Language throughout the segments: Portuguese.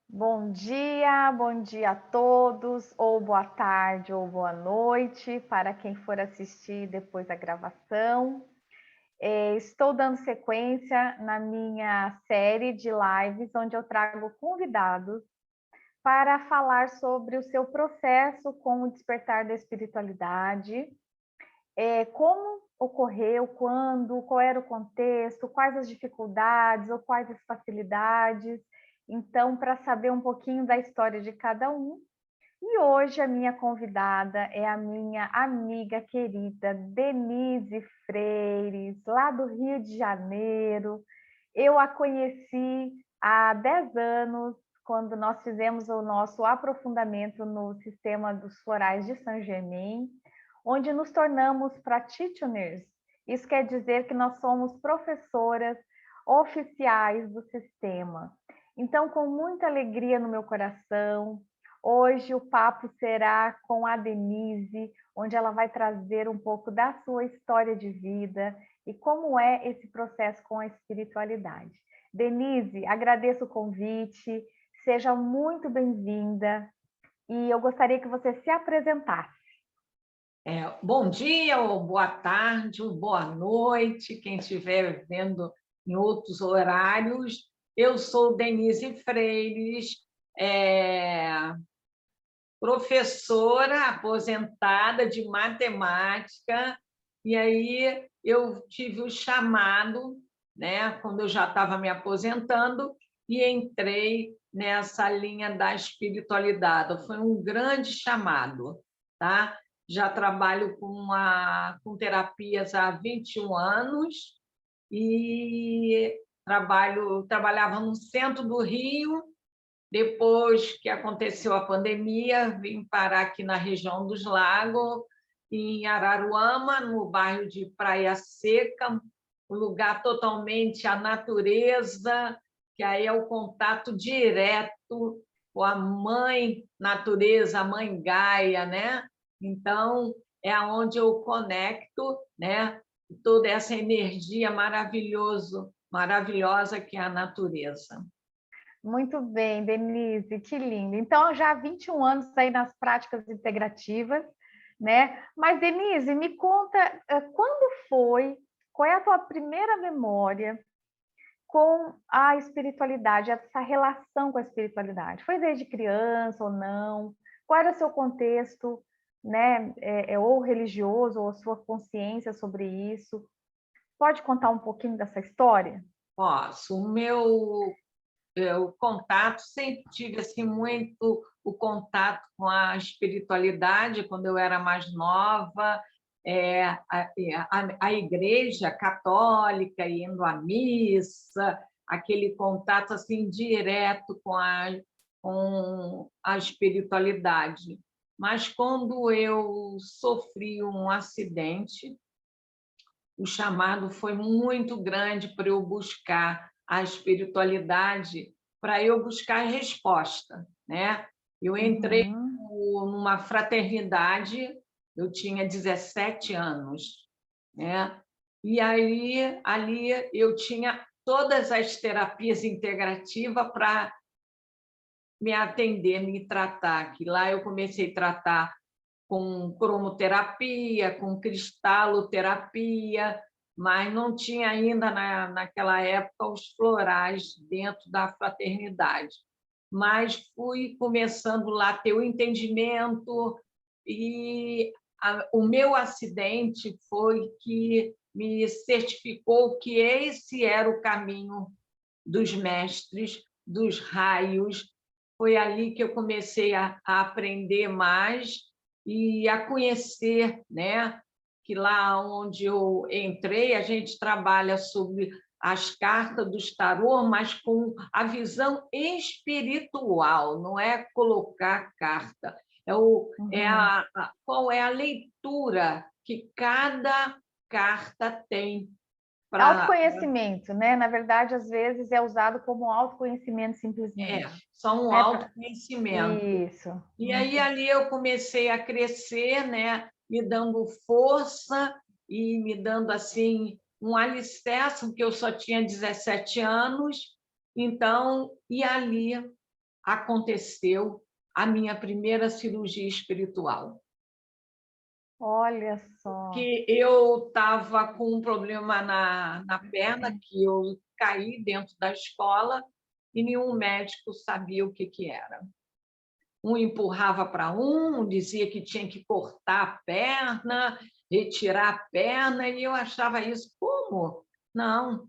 Bom dia a todos, ou boa tarde ou boa noite para quem for assistir depois da gravação. Estou dando sequência na minha série de lives, onde eu trago convidados para falar sobre o seu processo com o despertar da espiritualidade, como ocorreu, quando, qual era o contexto, quais as dificuldades ou quais as facilidades. Então, para saber um pouquinho da história de cada um. E hoje a minha convidada é a minha amiga querida Denise Freires, lá do Rio de Janeiro. Eu a conheci há 10 anos, quando nós fizemos o nosso aprofundamento no sistema dos florais de Saint-Germain, onde nos tornamos practitioners. Isso quer dizer que nós somos professoras oficiais do sistema. Então, com muita alegria no meu coração, hoje o papo será com a Denise, onde ela vai trazer um pouco da sua história de vida e como é esse processo com a espiritualidade. Denise, agradeço o convite, seja muito bem-vinda e eu gostaria que você se apresentasse. Bom dia, ou boa tarde, ou boa noite, quem estiver vendo em outros horários. Eu sou Denise Freires, professora aposentada de matemática, e aí eu tive o chamado, né, quando eu já estava me aposentando, e entrei nessa linha da espiritualidade. Foi um grande chamado, tá? Já trabalho com terapias há 21 anos e trabalhava no centro do Rio. Depois que aconteceu a pandemia, vim parar aqui na região dos Lagos, em Araruama, no bairro de Praia Seca, um lugar totalmente à natureza, que aí é o contato direto com a mãe natureza, a mãe Gaia, né? Então, é onde eu conecto, né, toda essa energia maravilhosa que é a natureza. Muito bem, Denise, que lindo. Então, já há 21 anos aí nas práticas integrativas, né? Mas, Denise, me conta quando foi, qual é a tua primeira memória com a espiritualidade, essa relação com a espiritualidade? Foi desde criança ou não? Qual era o seu contexto, né? Ou religioso, ou sua consciência sobre isso? Pode contar um pouquinho dessa história? Posso. O contato, sempre tive assim, muito o contato com a espiritualidade quando eu era mais nova, a igreja católica, indo à missa, aquele contato assim direto com a espiritualidade. Mas quando eu sofri um acidente, o chamado foi muito grande para eu buscar a espiritualidade, para eu buscar resposta, né? Eu entrei Uhum. numa fraternidade, eu tinha 17 anos, né? E aí ali eu tinha todas as terapias integrativas para me atender, me tratar, que lá eu comecei a tratar com cromoterapia, com cristaloterapia, mas não tinha ainda naquela época os florais dentro da fraternidade. Mas fui começando lá a ter o entendimento e o meu acidente foi que me certificou que esse era o caminho dos mestres, dos raios. Foi ali que eu comecei a aprender mais e a conhecer, né? Que lá onde eu entrei, a gente trabalha sobre as cartas dos tarô, mas com a visão espiritual, não é colocar carta, Uhum. qual é a leitura que cada carta tem para. Autoconhecimento, né? Na verdade, às vezes é usado como autoconhecimento É, simplesmente, só um né? autoconhecimento. Isso. E aí Uhum. ali eu comecei a crescer, né, me dando força e me dando assim um alicerce, porque eu só tinha 17 anos. Então, e ali aconteceu a minha primeira cirurgia espiritual. Olha só. Que eu estava com um problema na perna, que eu caí dentro da escola e nenhum médico sabia o que era. Um empurrava para um, dizia que tinha que cortar a perna, retirar a perna, e eu achava isso, como? Não.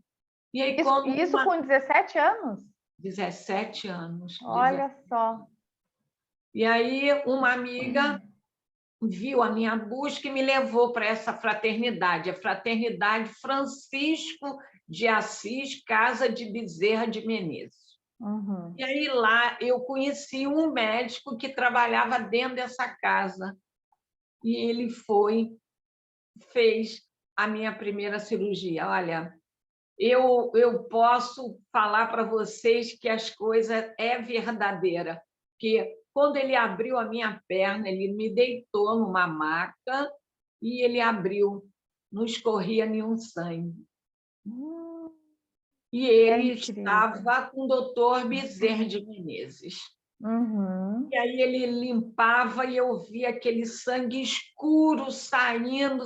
E aí, Isso com 17 anos? 17 anos. Olha só. E aí, uma amiga viu a minha busca e me levou para essa fraternidade, a Fraternidade Francisco de Assis, Casa de Bezerra de Menezes. Uhum. E aí lá eu conheci um médico que trabalhava dentro dessa casa. E ele fez a minha primeira cirurgia. Olha, eu posso falar para vocês que as coisas é verdadeira, que quando ele abriu a minha perna, ele me deitou numa maca e ele abriu, não escorria nenhum sangue. E ele estava com o doutor Bezerra de Menezes. Uhum. E aí ele limpava e eu via aquele sangue escuro saindo.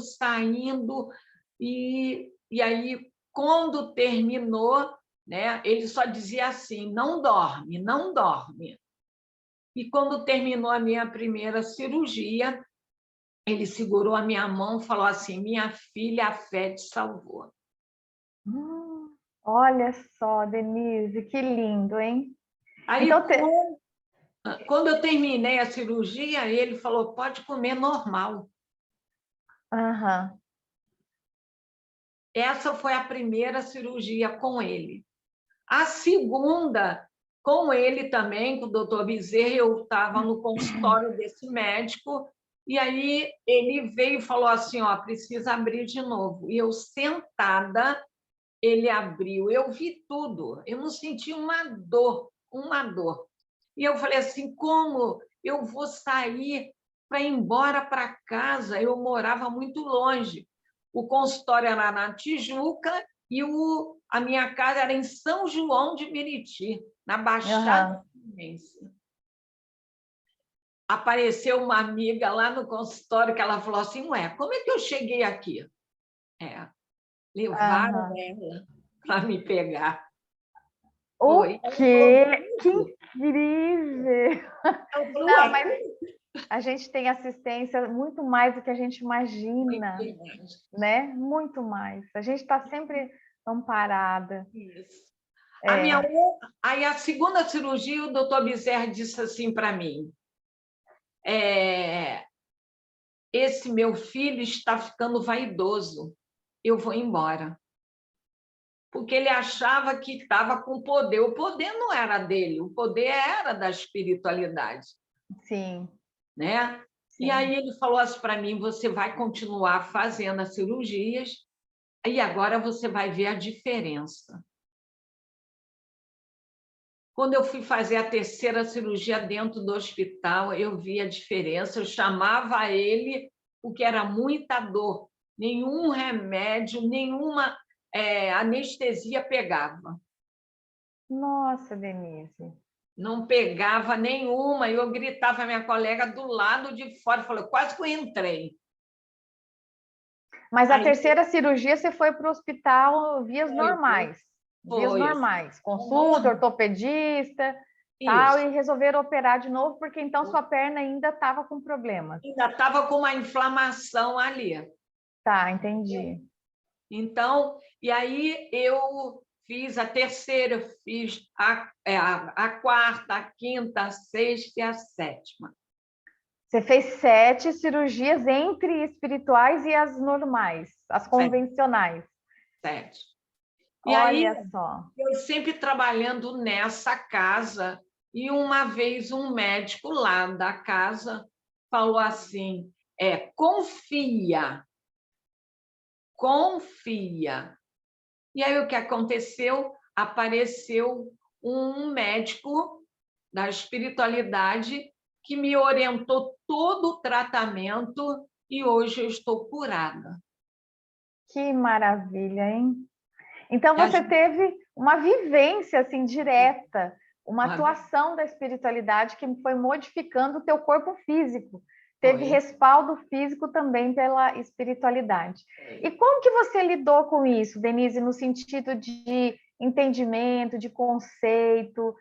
E aí, quando terminou, né, ele só dizia assim, não dorme, não dorme. E quando terminou a minha primeira cirurgia, ele segurou a minha mão e falou assim, minha filha, a fé te salvou. Olha só, Denise, que lindo, hein? Aí, Então, quando eu terminei a cirurgia, ele falou, pode comer normal. Uhum. Essa foi a primeira cirurgia com ele. A segunda, com ele também, com o doutor Bezerra, eu estava no consultório desse médico, e aí ele veio e falou assim, ó, precisa abrir de novo. E eu sentada, ele abriu, eu vi tudo, eu não senti uma dor. E eu falei assim, como eu vou sair para ir embora para casa? Eu morava muito longe. O consultório era na Tijuca e a minha casa era em São João de Meriti, na Baixada Fluminense. Apareceu uma amiga lá no consultório que ela falou assim, ué, como é que eu cheguei aqui? Levaram ela para me pegar. O Foi. quê? Que incrível! Não, mas a gente tem assistência muito mais do que a gente imagina, né? Muito mais. A gente está sempre amparada. Isso. Aí a segunda cirurgia, o doutor Bezerra disse assim para mim, esse meu filho está ficando vaidoso, eu vou embora. Porque ele achava que estava com poder. O poder não era dele, o poder era da espiritualidade. Sim. Né? Sim. E aí ele falou assim para mim, você vai continuar fazendo as cirurgias e agora você vai ver a diferença. Quando eu fui fazer a terceira cirurgia dentro do hospital, eu vi a diferença, eu chamava ele porque era muita dor, nenhum remédio, nenhuma anestesia pegava. Nossa, Denise. Não pegava nenhuma, eu gritava a minha colega do lado de fora, falou, quase que eu entrei. Mas a terceira cirurgia você foi para o hospital vias normais. Vias normais. Consulta, ortopedista, tal, e resolveram operar de novo, porque então sua perna ainda estava com problemas. Ainda estava com uma inflamação ali. Tá, entendi. Então, e aí eu fiz a terceira, eu fiz a quarta, a quinta, a sexta e a sétima. Você fez 7 cirurgias entre espirituais e as normais, as convencionais. 7. E olha aí, só. Eu sempre trabalhando nessa casa, e uma vez um médico lá da casa falou assim, confia. E aí o que aconteceu? Apareceu um médico da espiritualidade que me orientou todo o tratamento e hoje eu estou curada. Que maravilha, hein? Então você teve uma vivência assim direta uma atuação da espiritualidade que foi modificando o teu corpo físico. Teve respaldo físico também pela espiritualidade. E como que você lidou com isso, Denise, no sentido de entendimento, de conceito?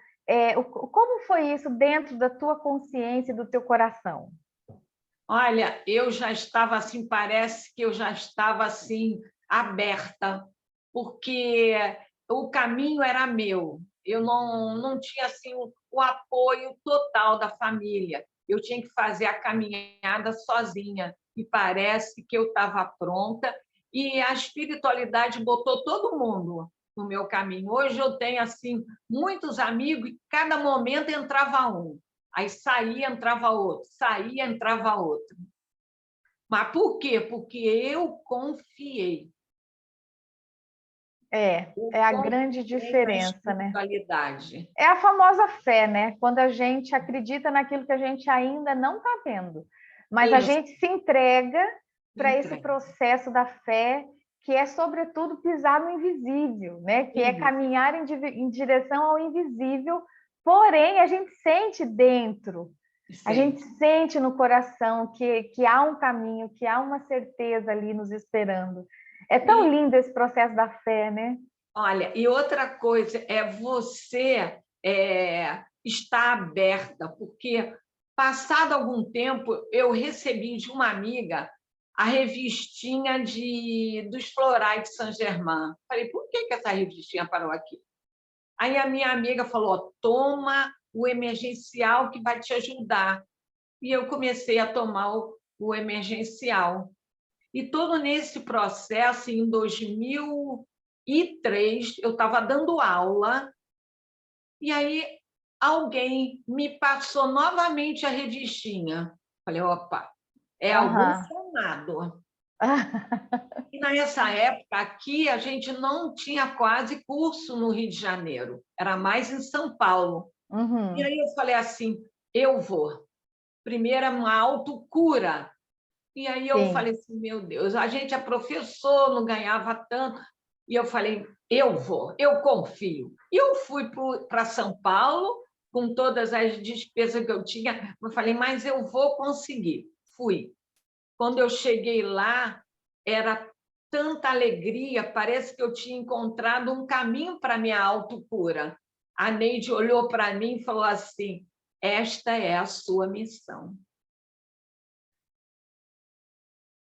Como foi isso dentro da tua consciência e do teu coração? Olha, eu já estava assim, parece que eu já estava assim aberta, porque o caminho era meu. Eu não tinha assim o apoio total da família. Eu tinha que fazer a caminhada sozinha e parece que eu estava pronta e a espiritualidade botou todo mundo no meu caminho. Hoje eu tenho assim muitos amigos e cada momento entrava um. Aí saía, entrava outro, saía, entrava outro. Mas por quê? Porque eu confiei. É a grande Confiei na diferença, né? espiritualidade. É a famosa fé, né? Quando a gente acredita naquilo que a gente ainda não está vendo. Mas a Isso, gente se entrega para esse entrega. processo da fé, que é, sobretudo, pisar no invisível, né? Que é Isso, caminhar em direção ao invisível, porém, a gente sente dentro, a gente sente. sente no coração que há um caminho, que há uma certeza ali nos esperando. É tão E, lindo esse processo da fé, né? olha, e outra coisa é você estar aberta, porque, passado algum tempo, eu recebi de uma amiga a revistinha dos florais de Saint-Germain. Falei, por que essa revistinha parou aqui? Aí a minha amiga falou: toma o emergencial que vai te ajudar. E eu comecei a tomar o emergencial. E todo nesse processo, em 2003, eu estava dando aula, e aí alguém me passou novamente a revistinha. Falei, opa, é algum Aham. chamado. E nessa época, aqui, a gente não tinha quase curso no Rio de Janeiro, era mais em São Paulo. E Uhum. aí eu falei assim, eu vou. Primeiro, uma autocura. E aí eu Sim. falei assim, meu Deus, a gente é professor, não ganhava tanto. E eu falei, eu vou, eu confio. E eu fui para São Paulo, com todas as despesas que eu tinha. Eu falei, mas eu vou conseguir. Fui. Quando eu cheguei lá, era tanta alegria, parece que eu tinha encontrado um caminho para a minha autocura. A Neide olhou para mim e falou assim, esta é a sua missão.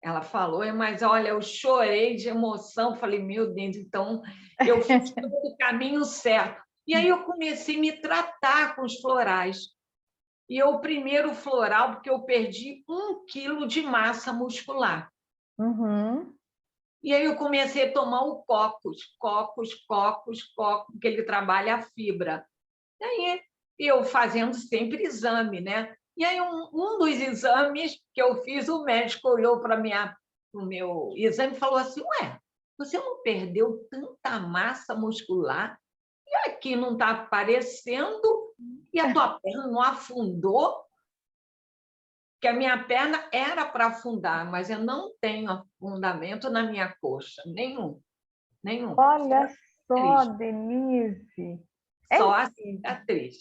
Ela falou, mas olha, eu chorei de emoção, falei, meu Deus, então eu fiz todo o caminho certo. E aí eu comecei a me tratar com os florais. E o primeiro floral, porque eu perdi 1 quilo de massa muscular. Uhum. E aí eu comecei a tomar o cocos, porque ele trabalha a fibra. E aí eu fazendo sempre exame, né? E aí um dos exames que eu fiz, o médico olhou para o meu exame e falou assim, ué, você não perdeu tanta massa muscular? E aqui não está aparecendo? E a tua perna não afundou? Que a minha perna era para afundar, mas eu não tenho afundamento na minha coxa, nenhum, nenhum. Só Olha só, cicatriz, Denise. É só a cicatriz.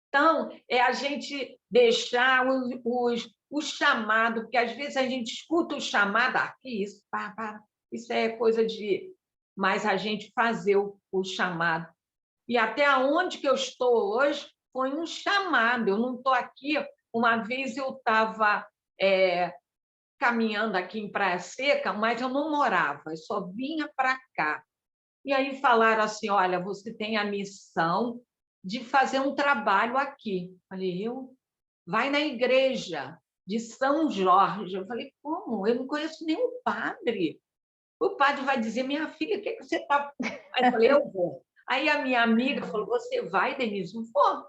Então, é a gente deixar o chamado, porque às vezes a gente escuta o chamado, aqui, isso, isso é coisa de. Mas a gente fazer o chamado. E até onde que eu estou hoje foi um chamado. Eu não estou aqui. Uma vez eu estava caminhando aqui em Praia Seca, mas eu não morava, eu só vinha para cá. E aí falaram assim, olha, você tem a missão de fazer um trabalho aqui. Falei, eu? Vai na igreja de São Jorge. Eu falei, como? Eu não conheço nenhum padre. O padre vai dizer, minha filha, o que, que você está... Aí eu falei, eu vou. Aí a minha amiga falou, você vai, Denise? Eu vou.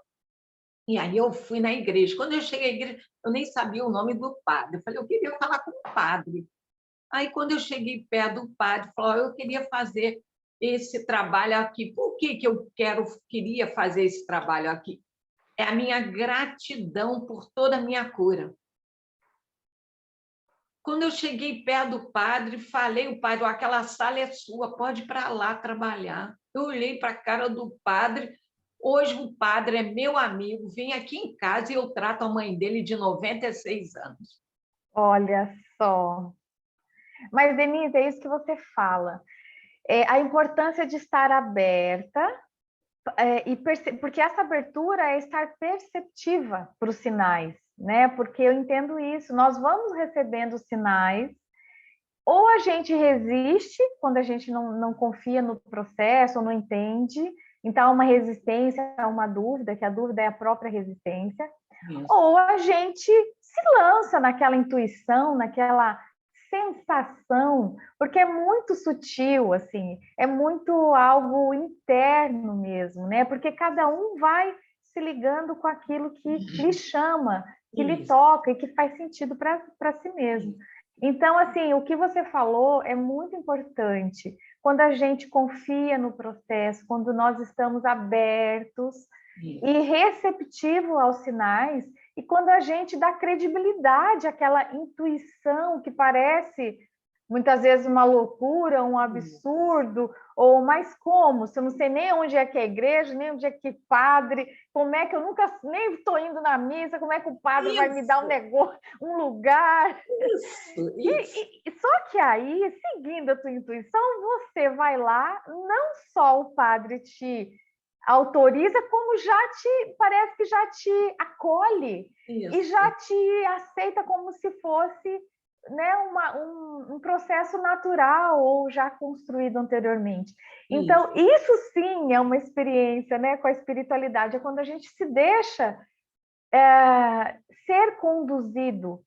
E aí eu fui na igreja. Quando eu cheguei à igreja, eu nem sabia o nome do padre. Eu falei, eu queria falar com o padre. Aí, quando eu cheguei perto do padre, falou, eu queria fazer esse trabalho aqui. Por que que eu queria fazer esse trabalho aqui? É a minha gratidão por toda a minha cura. Quando eu cheguei perto do padre, falei, o padre, aquela sala é sua, pode ir para lá trabalhar. Eu olhei para a cara do padre, Hoje o padre é meu amigo, vem aqui em casa e eu trato a mãe dele de 96 anos. Olha só. Mas, Denise, é isso que você fala. A importância de estar aberta, porque essa abertura é estar perceptiva para os sinais, né? Porque eu entendo isso, nós vamos recebendo sinais, ou a gente resiste quando a gente não confia no processo, ou não entende, então há uma resistência, há uma dúvida, que a dúvida é a própria resistência, Isso. ou a gente se lança naquela intuição, naquela sensação, porque é muito sutil, assim, é muito algo interno mesmo, né? Porque cada um vai se ligando com aquilo que lhe chama, que lhe toca e que faz sentido para si mesmo. Então, assim, o que você falou é muito importante. Quando a gente confia no processo, quando nós estamos abertos e receptivo aos sinais, e quando a gente dá credibilidade àquela intuição que parece muitas vezes uma loucura, um absurdo, ou mas como? Se eu não sei nem onde é que é a igreja, nem onde é que é padre, como é que eu nunca nem estou indo na missa, como é que o padre vai me dar um negócio, um lugar? Só que aí, seguindo a tua intuição, você vai lá, não só o padre te autoriza, como parece que já te acolhe e já te aceita como se fosse, né, um processo natural ou já construído anteriormente. Então, isso sim é uma experiência, né, com a espiritualidade, é quando a gente se deixa ser conduzido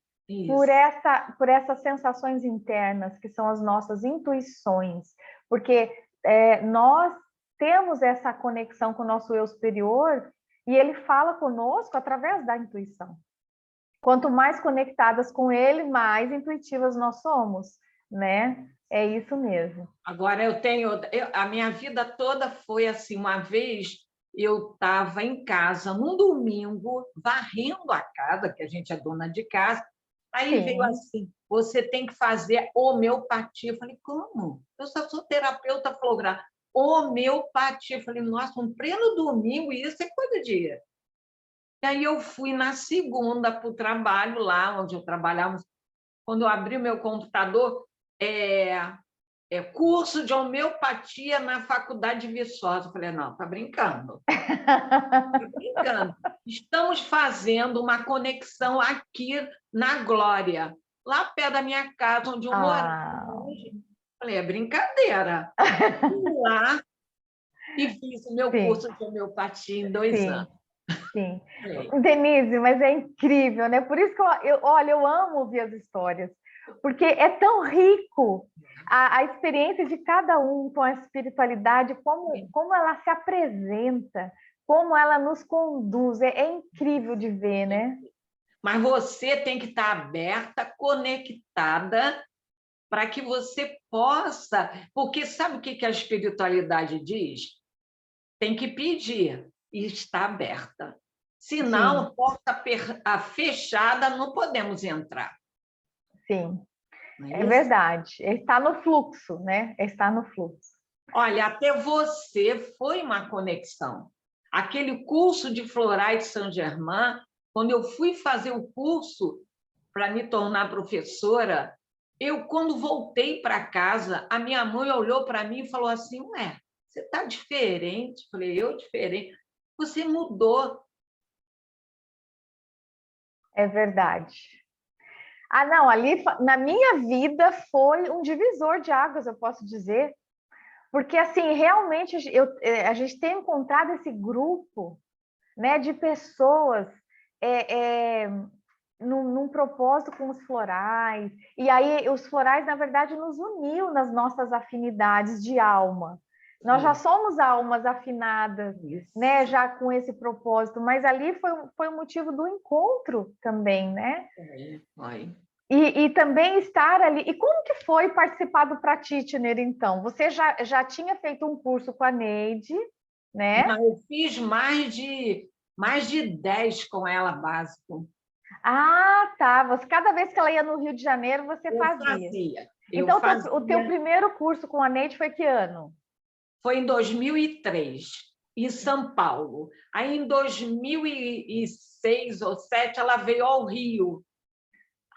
por essas sensações internas, que são as nossas intuições, porque nós temos essa conexão com o nosso eu superior e ele fala conosco através da intuição. Quanto mais conectadas com ele, mais intuitivas nós somos, né? É isso mesmo. Agora, a minha vida toda foi assim. Uma vez eu estava em casa, num domingo, varrendo a casa, que a gente é dona de casa, aí veio assim, você tem que fazer homeopatia. Eu falei, como? Eu só sou terapeuta falográfica. Homeopatia. Eu falei, nossa, um pleno domingo, e isso é coisa de... E aí eu fui na segunda para o trabalho, lá onde eu trabalhava. Quando eu abri o meu computador, curso de homeopatia na Faculdade de Viçosa. Eu falei, não, está brincando. Está brincando. Estamos fazendo uma conexão aqui na Glória, lá perto da minha casa, onde eu moro. Falei, é brincadeira. Fui lá e fiz o meu curso de homeopatia em 2 anos. Sim. Denise, mas é incrível, né? Por isso que eu amo ouvir as histórias, porque é tão rico a experiência de cada um com a espiritualidade, como ela se apresenta, como ela nos conduz, é incrível de ver, né? Mas você tem que estar aberta, conectada, para que você possa... Porque sabe o que a espiritualidade diz? Tem que pedir e estar aberta. Senão, a porta fechada, não podemos entrar. Sim, é verdade. Está no fluxo, né? Está no fluxo. Olha, até você foi uma conexão. Aquele curso de florais de Saint-Germain, quando eu fui fazer o curso para me tornar professora, quando voltei para casa, a minha mãe olhou para mim e falou assim, ué, você está diferente. Falei, eu diferente? Você mudou. É verdade. Ah, não, ali na minha vida foi um divisor de águas, eu posso dizer, porque assim, realmente a gente tem encontrado esse grupo, né, de pessoas num propósito com os florais, e aí os florais, na verdade, nos uniu nas nossas afinidades de alma. Nós já somos almas afinadas, né, já com esse propósito, mas ali foi o motivo do encontro também, né? E também estar ali. E como que foi participar do Practitioner, então? Você já tinha feito um curso com a Neide, né? Não, eu fiz mais de 10 com ela, básico. Ah, tá. Cada vez que ela ia no Rio de Janeiro, você fazia. Então, o teu primeiro curso com a Neide foi que ano? Foi em 2003. em São Paulo. Aí, em 2006 ou 2007, ela veio ao Rio.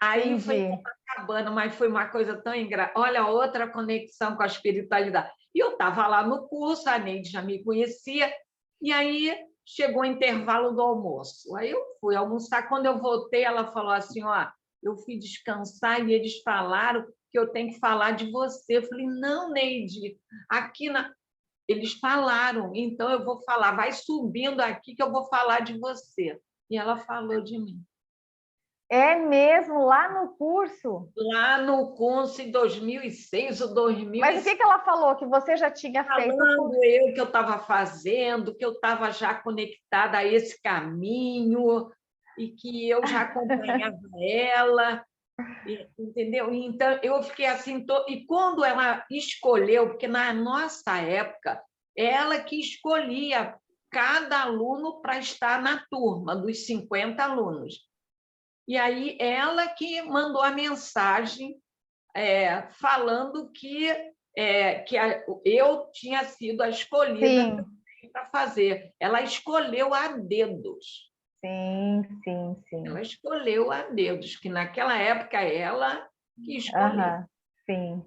Aí foi em Entendi. Copacabana, mas foi uma coisa tão engraçada. Olha, outra conexão com a espiritualidade. E eu estava lá no curso, a Neide já me conhecia, e aí chegou o intervalo do almoço. Aí eu fui almoçar. Quando eu voltei, ela falou assim: ó, eu fui descansar e eles falaram que eu tenho que falar de você. Eu falei: não, Neide, aqui na... Eles falaram, então eu vou falar, vai subindo aqui que eu vou falar de você. E ela falou de mim. É mesmo, lá no curso? Lá no curso, em 2006 ou Mas o que 2007, que ela falou? Que você já tinha feito o curso? falando eu que eu estava fazendo, que eu estava já conectada a esse caminho e que eu já acompanhava ela, entendeu? Então, eu fiquei assim... E quando ela escolheu, porque na nossa época, ela que escolhia cada aluno para estar na turma, dos 50 alunos. E aí ela que mandou a mensagem falando que eu tinha sido a escolhida Sim, para fazer. Ela escolheu a dedos. sim, sim, Ela sim. escolheu a dedos, que naquela época ela que escolheu. Aham, sim.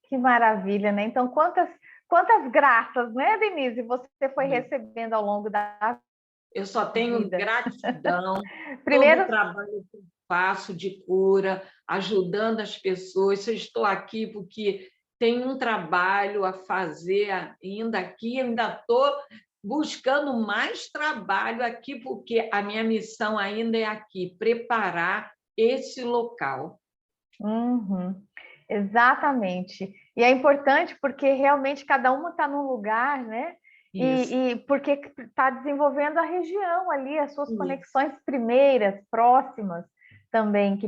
Que maravilha, né? Então, quantas graças, né, Denise, você foi recebendo ao longo da Eu só tenho vida? gratidão, todo o Primeiro, trabalho que eu faço de cura, ajudando as pessoas. Eu estou aqui porque tenho um trabalho a fazer ainda aqui, ainda estou buscando mais trabalho aqui, porque a minha missão ainda é aqui, preparar esse local. uhum, exatamente. E é importante porque realmente cada uma está num lugar, né? Isso, E porque está desenvolvendo a região ali, as suas isso, conexões primeiras, próximas também,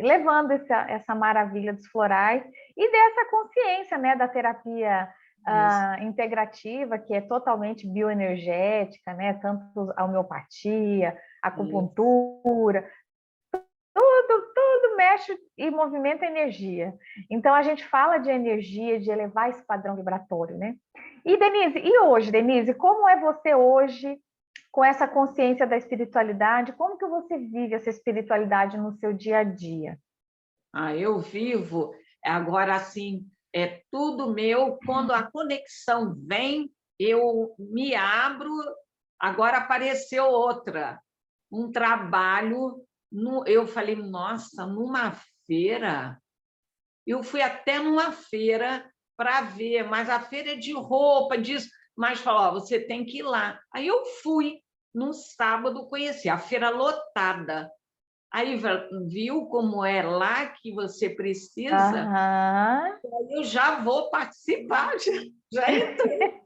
levando essa maravilha dos florais e dessa consciência, né, da terapia isso, integrativa, que é totalmente bioenergética, né? Tanto a homeopatia, isso. acupuntura, tudo mexe e movimenta energia. Então, a gente fala de energia, de elevar esse padrão vibratório, né? E hoje, Denise, como é você hoje com essa consciência da espiritualidade? Como que você vive essa espiritualidade no seu dia a dia? Eu vivo agora assim, é tudo meu. Quando a conexão vem, eu me abro. Agora apareceu outra, um trabalho. Eu falei, nossa, numa feira. Eu fui até numa feira para ver, mas a feira é de roupa, disso. Mas falou, ó, você tem que ir lá. Aí eu fui no sábado, conheci a feira lotada. Aí viu como é lá que você precisa? Aham. Aí eu já vou participar, já entrei.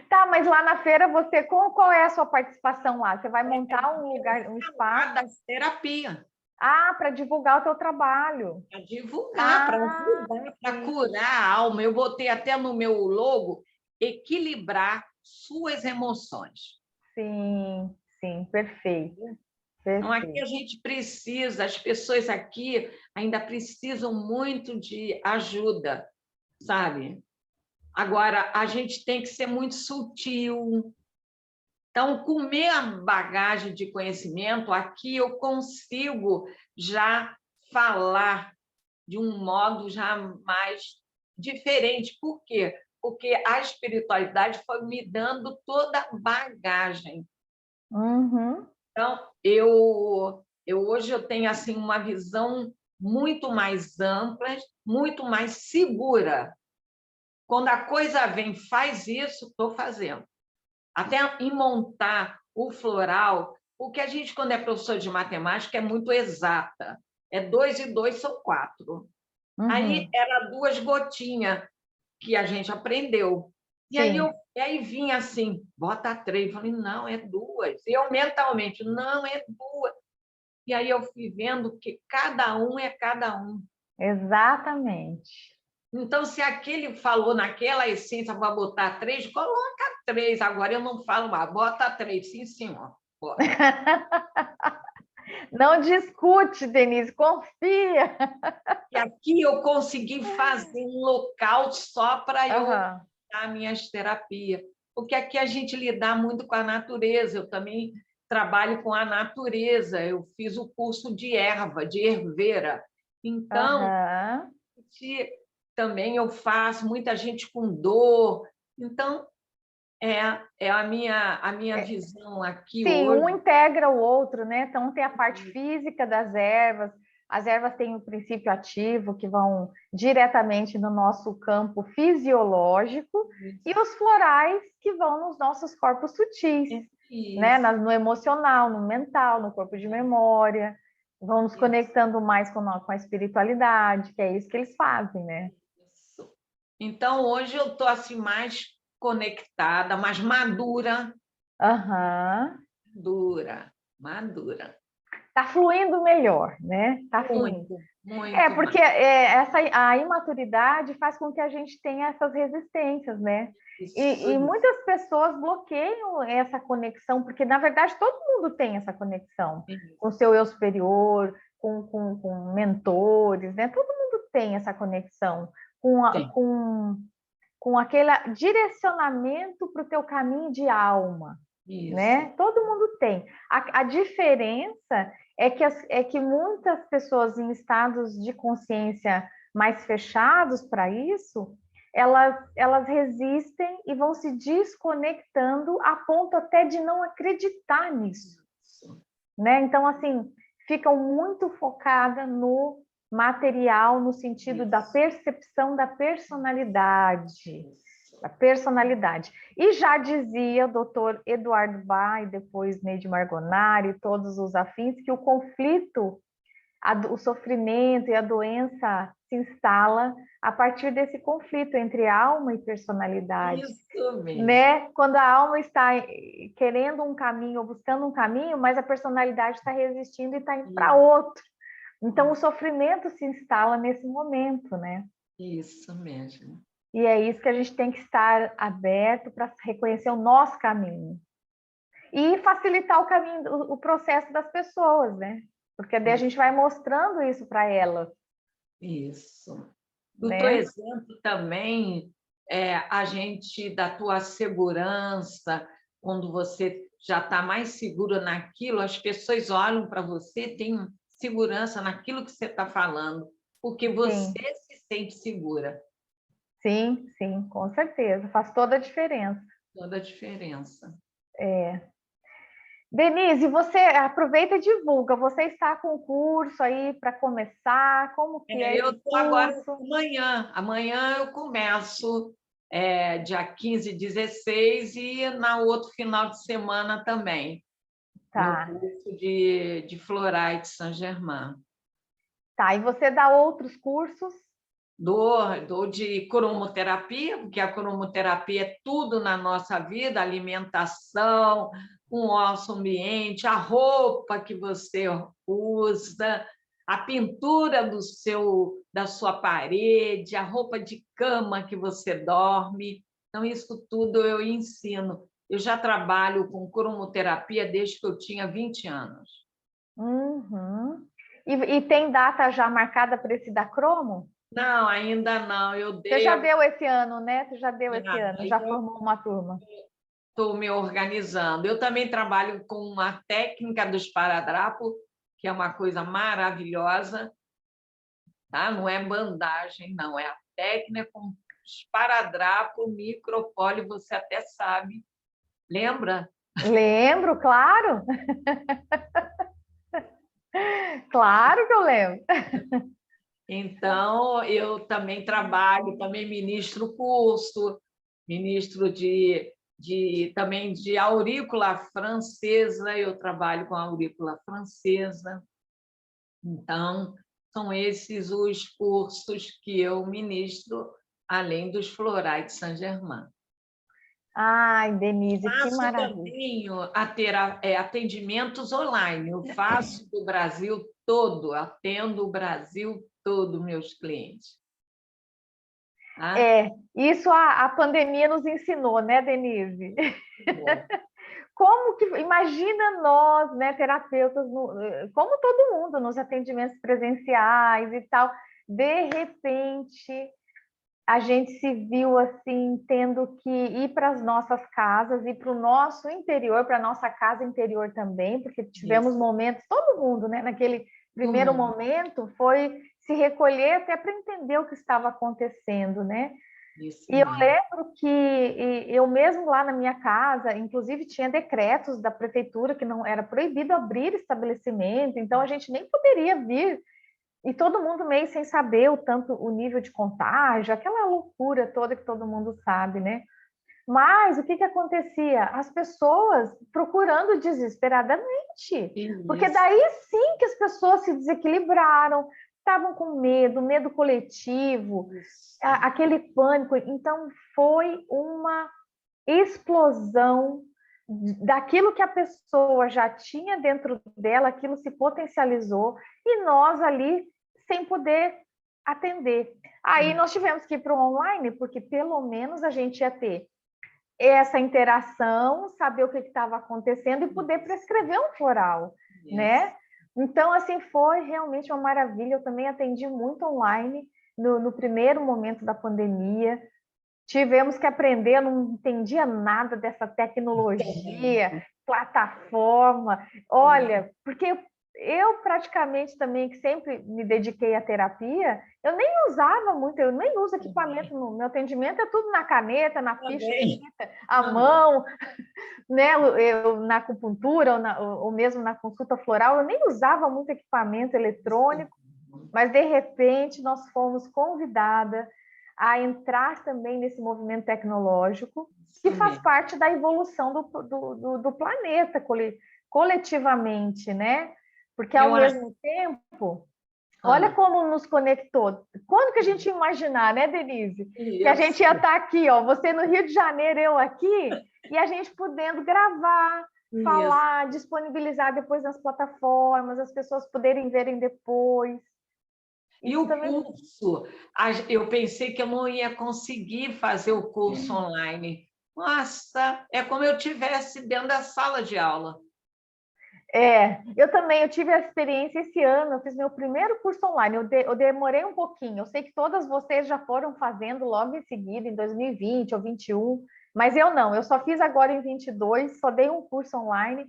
Tá, mas lá na feira qual é a sua participação lá? Você vai montar um lugar, um espaço? Da terapia, Para divulgar o teu trabalho. para divulgar, para Ah, ajudar, para sim. curar a alma. Eu botei até no meu logo equilibrar suas emoções. Sim, sim, perfeito, Então, aqui a perfeito. gente precisa, as pessoas aqui ainda precisam muito de ajuda, sabe? Agora, a gente tem que ser muito sutil. Então, com minha bagagem de conhecimento, aqui eu consigo já falar de um modo já mais diferente. Por quê? Porque a espiritualidade foi me dando toda a bagagem. Uhum, Então, hoje eu tenho assim uma visão muito mais ampla, muito mais segura. Quando a coisa vem, faz isso, estou fazendo. Até em montar o floral, porque a gente, quando é professor de matemática, é muito exata. É 2 e 2 são 4. Aí uhum. era 2 gotinhas que a gente aprendeu. Sim, E aí vinha assim, bota 3. Eu falei, não, é 2. E eu mentalmente, não, é 2. E aí eu fui vendo que cada um é cada um. exatamente. Então, se aquele falou naquela essência para botar 3, coloca 3. Agora eu não falo mais, bota 3. Sim, senhor. Bota. Não discute, Denise, confia. E aqui eu consegui fazer um local só para eu Aham. dar minhas terapias. porque aqui a gente lida muito com a natureza. Eu também trabalho com a natureza. Eu fiz o curso de erva, de herveira. Então, Aham. também eu faço, muita gente com dor. Então, é a minha visão aqui Sim, um hoje. integra o outro, né? Então tem a parte física das ervas. As ervas têm o princípio ativo que vão diretamente no nosso campo fisiológico e os florais que vão nos nossos corpos sutis, né? Isso, No emocional, no mental, no corpo de memória. Vão nos isso, conectando mais com a espiritualidade, que é isso que eles fazem, né? isso. Então, hoje eu estou assim, mais conectada, mais madura, Aham. dura, madura. Tá fluindo melhor, né? Tá fluindo. Muito, É, muito porque mais. a imaturidade faz com que a gente tenha essas resistências, né? Isso, E isso. muitas pessoas bloqueiam essa conexão, porque na verdade todo mundo tem essa conexão com o Isso. seu eu superior, com mentores, né? Todo mundo tem essa conexão com, Tem. com aquele direcionamento para o teu caminho de alma, Isso. né? Todo mundo tem. A diferença é que muitas pessoas em estados de consciência mais fechados para isso, elas resistem e vão se desconectando a ponto até de não acreditar nisso, Isso. né? Então, assim, ficam muito focadas no material, no sentido da Isso. percepção da personalidade. A Isso. personalidade. E já dizia o doutor Eduardo Bach e depois Neide Margonari e todos os afins que o conflito, o sofrimento e a doença se instala a partir desse conflito entre alma e personalidade, Isso mesmo. né? Quando a alma está querendo um caminho ou buscando um caminho, mas a personalidade está resistindo e está indo para outro. Então o sofrimento se instala nesse momento, né? Isso mesmo. E é isso que a gente tem que estar aberto para reconhecer o nosso caminho. E facilitar o caminho, o processo das pessoas, né? Porque daí a gente vai mostrando isso para elas, Isso. O teu né? exemplo também é a gente da tua segurança, quando você já está mais seguro naquilo, as pessoas olham para você, têm segurança naquilo que você está falando, porque você Sim, se sente segura. sim, sim, com certeza. Faz toda a diferença. Toda a diferença. É. Denise, você aproveita e divulga. Você está com o curso aí para começar? Como que é Eu esse estou agora curso? amanhã. Amanhã eu começo, dia 15 e 16, e na outro final de semana também, meu Tá, curso de Florais de Saint-Germain. tá. E você dá outros cursos? Dou de cromoterapia, porque a cromoterapia é tudo na nossa vida, alimentação, o nosso ambiente, a roupa que você usa, a pintura da sua parede, a roupa de cama que você dorme. Então, isso tudo eu ensino. Eu já trabalho com cromoterapia desde que eu tinha 20 anos. Uhum. E tem data já marcada para esse da Cromo? Não, ainda não. Eu Você dei já a. deu esse ano, né? Você já deu esse ano, já Eu formou uma turma. estou me organizando. Eu também trabalho com a técnica do esparadrapo, que é uma coisa maravilhosa, tá? Não é bandagem, não, é a técnica com esparadrapo, micropólio, você até sabe. Lembra? Lembro, claro, claro que eu lembro. Então, eu também trabalho, também ministro curso, ministro também de aurícula francesa, eu trabalho com aurícula francesa. Então, são esses os cursos que eu ministro, além dos florais de Saint-Germain. Ai, Denise, que Faço maravilha. também atendimentos online. Eu faço do Brasil todo, atendo o Brasil todo, meus clientes. Tá? É, isso a pandemia nos ensinou, né, Denise? Bom, Como que, imagina nós, né, terapeutas, como todo mundo, nos atendimentos presenciais e tal, de repente a gente se viu assim tendo que ir para as nossas casas, ir para o nosso interior, para a nossa casa interior também, porque tivemos Isso. momentos, todo mundo, né? Naquele Todo primeiro mundo. momento foi se recolher até para entender o que estava acontecendo, né? Isso E eu mesmo. lembro que eu mesmo lá na minha casa, inclusive tinha decretos da prefeitura que não era proibido abrir estabelecimento, então a gente nem poderia vir e todo mundo meio sem saber o tanto o nível de contágio, aquela loucura toda que todo mundo sabe, né? Mas o que que acontecia? As pessoas procurando desesperadamente, porque Isso. daí sim que as pessoas se desequilibraram, estavam com medo, medo coletivo, Isso. aquele pânico. Então foi uma explosão daquilo que a pessoa já tinha dentro dela, aquilo se potencializou e nós ali sem poder atender. Aí nós tivemos que ir para o online, porque pelo menos a gente ia ter essa interação, saber o que estava acontecendo e poder prescrever um floral, Isso. né? Então, assim, foi realmente uma maravilha. Eu também atendi muito online no primeiro momento da pandemia. Tivemos que aprender, eu não entendia nada dessa Também. tecnologia, plataforma. Olha, porque eu praticamente também, que sempre me dediquei à terapia, eu nem usava muito, eu nem uso equipamento Também. no meu atendimento, é tudo na caneta, na ficha Também. escrita, à Aham. mão, né? Eu na acupuntura ou mesmo na consulta floral, eu nem usava muito equipamento Isso. eletrônico, mas de repente nós fomos convidadas a entrar também nesse movimento tecnológico, que Isso faz mesmo. parte da evolução do planeta coletivamente, né? Porque ao Eu acho mesmo tempo, olha ah, como nos conectou. Quando que a gente ia imaginar, né, Denise? Que a gente ia isso, estar aqui, ó, você no Rio de Janeiro, eu aqui, e a gente podendo gravar, isso. falar, disponibilizar depois nas plataformas, as pessoas poderem verem depois. E Isso o também. curso, eu pensei que eu não ia conseguir fazer o curso online. Nossa, é como eu tivesse dentro da sala de aula. Eu também, eu tive a experiência esse ano, eu fiz meu primeiro curso online, eu demorei um pouquinho, eu sei que todas vocês já foram fazendo logo em seguida, em 2020 ou 21, mas eu não, eu só fiz agora em 22, só dei um curso online,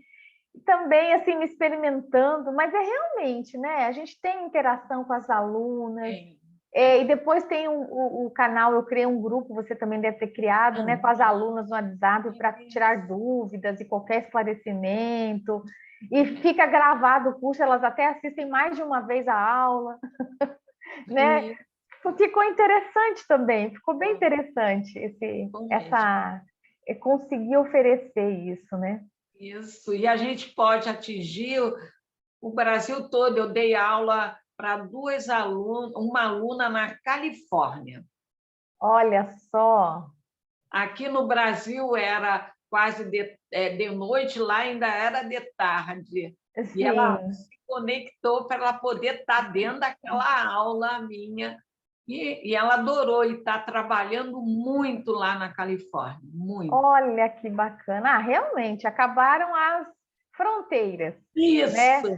e também assim, me experimentando, mas é realmente, né, a gente tem interação com as alunas, Tem, e tem. depois tem o canal, eu criei um grupo, você também deve ter criado, né, com as Aham. alunas no WhatsApp para tirar Isso, dúvidas e qualquer esclarecimento. E isso, fica gravado o curso, elas até assistem mais de uma vez a aula, né? isso, Ficou interessante também, ficou bem interessante ficou mesmo. conseguir oferecer isso, né? Isso. E a gente pode atingir o Brasil todo. Eu dei aula para duas alunas, uma aluna na Califórnia. Olha só, Aqui no Brasil era quase de noite, lá ainda era de tarde. E ela assim, se conectou para ela poder estar dentro daquela aula minha. E ela adorou e está trabalhando muito lá na Califórnia, muito. olha que bacana. Ah, realmente, acabaram as fronteiras, né? Isso,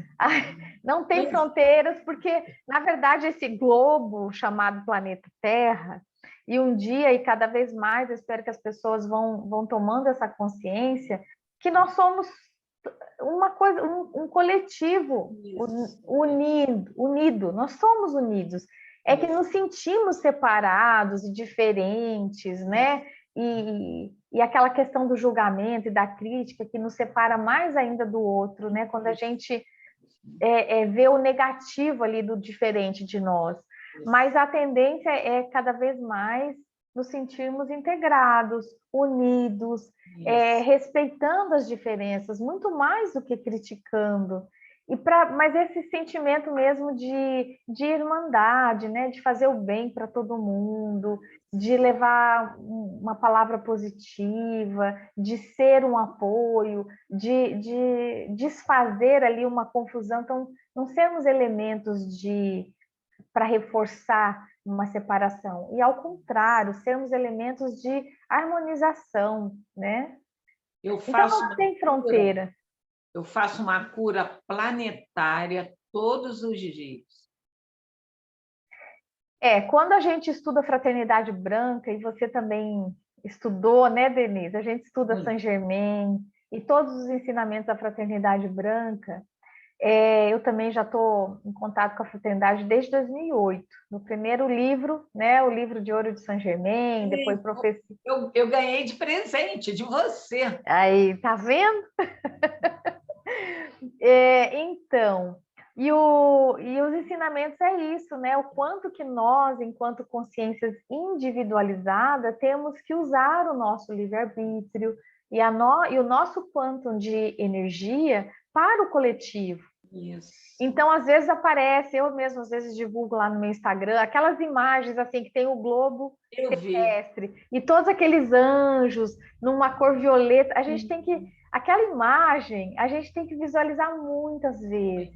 Não tem fronteiras, porque, na verdade, esse globo chamado planeta Terra, e um dia e cada vez mais, eu espero que as pessoas vão tomando essa consciência, que nós somos uma coisa, um coletivo isso, unido, nós somos unidos. É que isso, nos sentimos separados e diferentes, né? E aquela questão do julgamento e da crítica que nos separa mais ainda do outro, né? Quando a isso, gente vê o negativo ali do diferente de nós. isso, Mas a tendência é cada vez mais nos sentirmos integrados, unidos, isso. respeitando as diferenças, muito mais do que criticando. Mas esse sentimento mesmo de irmandade, né? De fazer o bem para todo mundo, de levar uma palavra positiva, de ser um apoio, de desfazer ali uma confusão. Então, não sermos elementos para reforçar uma separação, e ao contrário, sermos elementos de harmonização, né? Eu Então, faço não uma tem cura, fronteira. eu faço uma cura planetária todos os dias. Quando a gente estuda fraternidade branca, e você também estudou, né, Denise? A gente estuda Muito. Saint-Germain e todos os ensinamentos da fraternidade branca. Eu também já estou em contato com a fraternidade desde 2008. No primeiro livro, né, o livro de ouro de Saint-Germain, depois profecia. Eu ganhei de presente de você. Aí, tá vendo? Então, e os ensinamentos é isso, né? O quanto que nós, enquanto consciências individualizadas, temos que usar o nosso livre-arbítrio e o nosso quantum de energia para o coletivo. Isso. Então, às vezes aparece, eu mesmo às vezes divulgo lá no meu Instagram, aquelas imagens assim que tem o globo Eu vi. terrestre e todos aqueles anjos numa cor violeta. A gente tem que, aquela imagem, a gente tem que visualizar muitas vezes.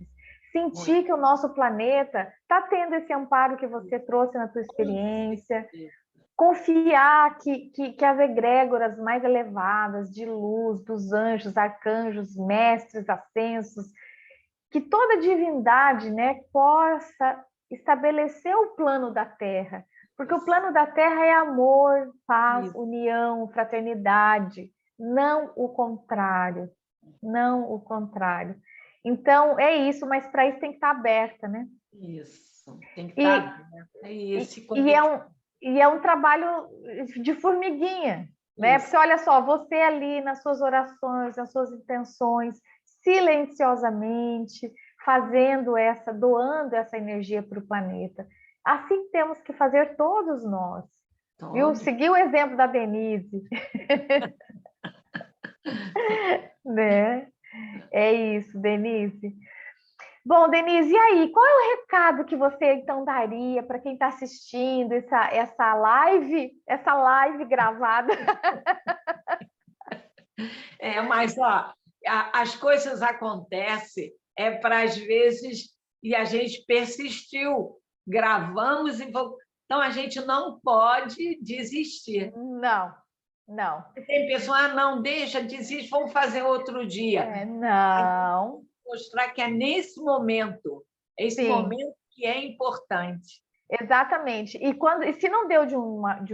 Muito, Sentir muito. que o nosso planeta está tendo esse amparo que você trouxe na tua Com experiência, certeza. confiar que as egrégoras mais elevadas de luz, dos anjos, arcanjos, mestres, ascensos, que toda divindade, né, possa estabelecer o plano da Terra, porque o plano da Terra é amor, paz, Isso, união, fraternidade, não o contrário, não o contrário. Então é isso, mas para isso tem que estar aberta, né? isso. Tem que estar E, aberto. É isso, se e, e é conectar. um e é um trabalho de formiguinha, né? Isso. Porque olha só, você ali nas suas orações, nas suas intenções, silenciosamente, doando essa energia para o planeta. Assim temos que fazer todos nós. Viu? Todo. Seguir o exemplo da Denise, né? É isso, Denise. Bom, Denise, e aí? Qual é o recado que você então daria para quem está assistindo essa live gravada? Mas ó, as coisas acontecem para às vezes e a gente persistiu, gravamos e então a gente não pode desistir. Não, não, Tem pessoa, não, deixa, desiste, vamos fazer outro dia. A gente não, mostrar que é nesse momento, é esse sim, momento que é importante. exatamente. E se não deu de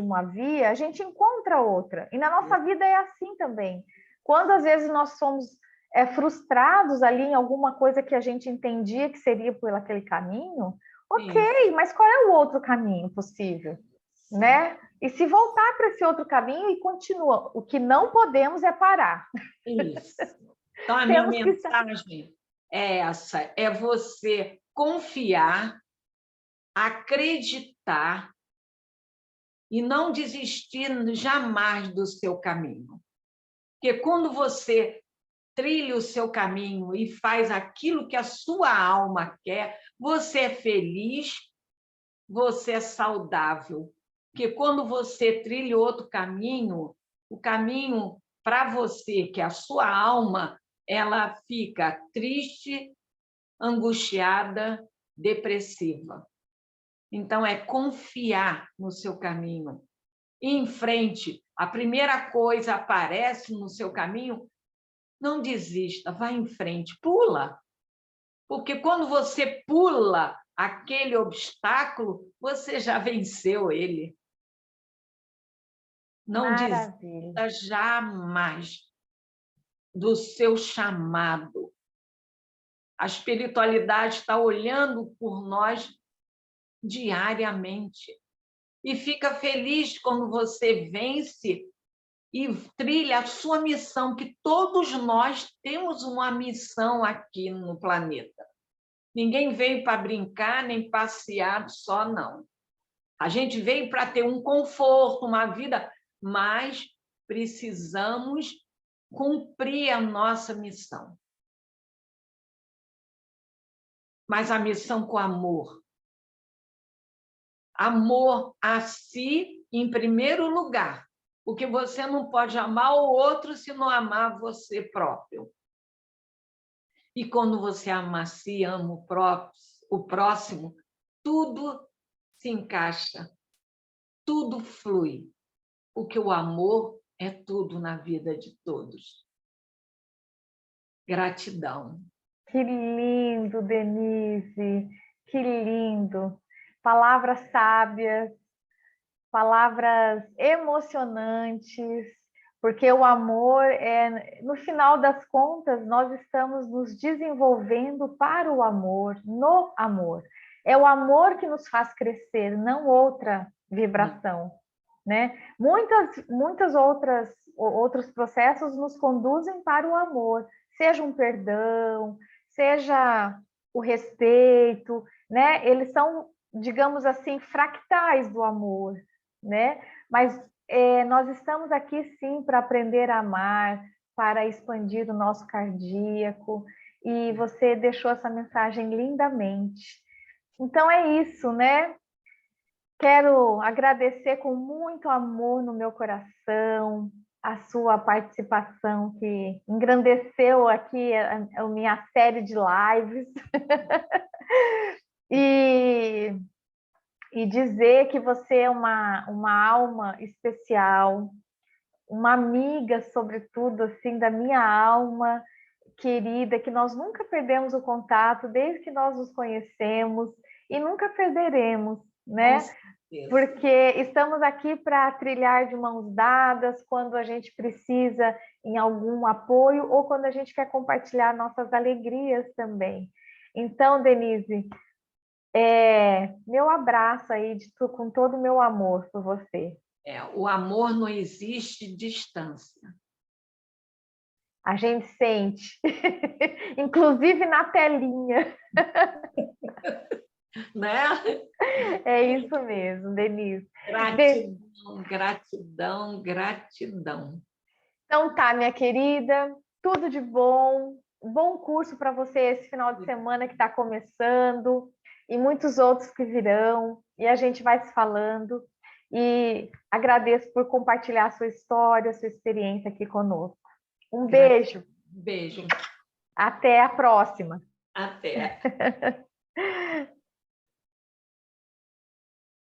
uma via, a gente encontra outra. E na nossa vida é assim também. Quando às vezes nós somos frustrados ali em alguma coisa que a gente entendia que seria por aquele caminho, Isso, ok, mas qual é o outro caminho possível? Né? E se voltar para esse outro caminho e continua. O que não podemos é parar. isso. Então, a minha Temos que estar. mensagem é essa: é você confiar, acreditar e não desistir jamais do seu caminho. Porque quando você trilha o seu caminho e faz aquilo que a sua alma quer, você é feliz, você é saudável. Porque quando você trilha outro caminho, o caminho para você, que é a sua alma, ela fica triste, angustiada, depressiva. Então, é confiar no seu caminho. Ir em frente. A primeira coisa aparece no seu caminho, não desista, vá em frente, pula. Porque quando você pula aquele obstáculo, você já venceu ele. Não Maravilha. desista jamais do seu chamado. A espiritualidade está olhando por nós diariamente. E fica feliz quando você vence e trilha a sua missão, que todos nós temos uma missão aqui no planeta. Ninguém veio para brincar nem passear só, não. A gente veio para ter um conforto, uma vida, mas precisamos cumprir a nossa missão. Mas a missão com amor. Amor a si em primeiro lugar, porque você não pode amar o outro se não amar você próprio. E quando você ama a si, ama o próximo, tudo se encaixa, tudo flui, porque o amor é tudo na vida de todos. Gratidão. Que lindo, Denise. Que lindo. palavras sábias, palavras emocionantes, porque o amor no final das contas, nós estamos nos desenvolvendo para o amor, no amor. É o amor que nos faz crescer, não outra vibração, né? Muitas outros processos nos conduzem para o amor, seja um perdão, seja o respeito, né? Eles são, digamos assim, fractais do amor, né? Mas nós estamos aqui sim para aprender a amar, para expandir o nosso cardíaco, e você deixou essa mensagem lindamente. Então é isso, né? Quero agradecer com muito amor no meu coração a sua participação, que engrandeceu aqui a minha série de lives. E dizer que você é uma alma especial, uma amiga, sobretudo, assim, da minha alma querida, que nós nunca perdemos o contato desde que nós nos conhecemos e nunca perderemos, né? Porque estamos aqui para trilhar de mãos dadas quando a gente precisa em algum apoio ou quando a gente quer compartilhar nossas alegrias também. Então, Denise, meu abraço aí com todo o meu amor por você. O amor não existe distância. A gente sente, inclusive na telinha. Né? É isso mesmo, Denise. Gratidão, gratidão, gratidão. Então tá, minha querida, tudo de bom. Bom curso para você esse final de semana que está começando e muitos outros que virão. E a gente vai se falando. E agradeço por compartilhar a sua história, a sua experiência aqui conosco. Um beijo. Beijo. Até a próxima. Até.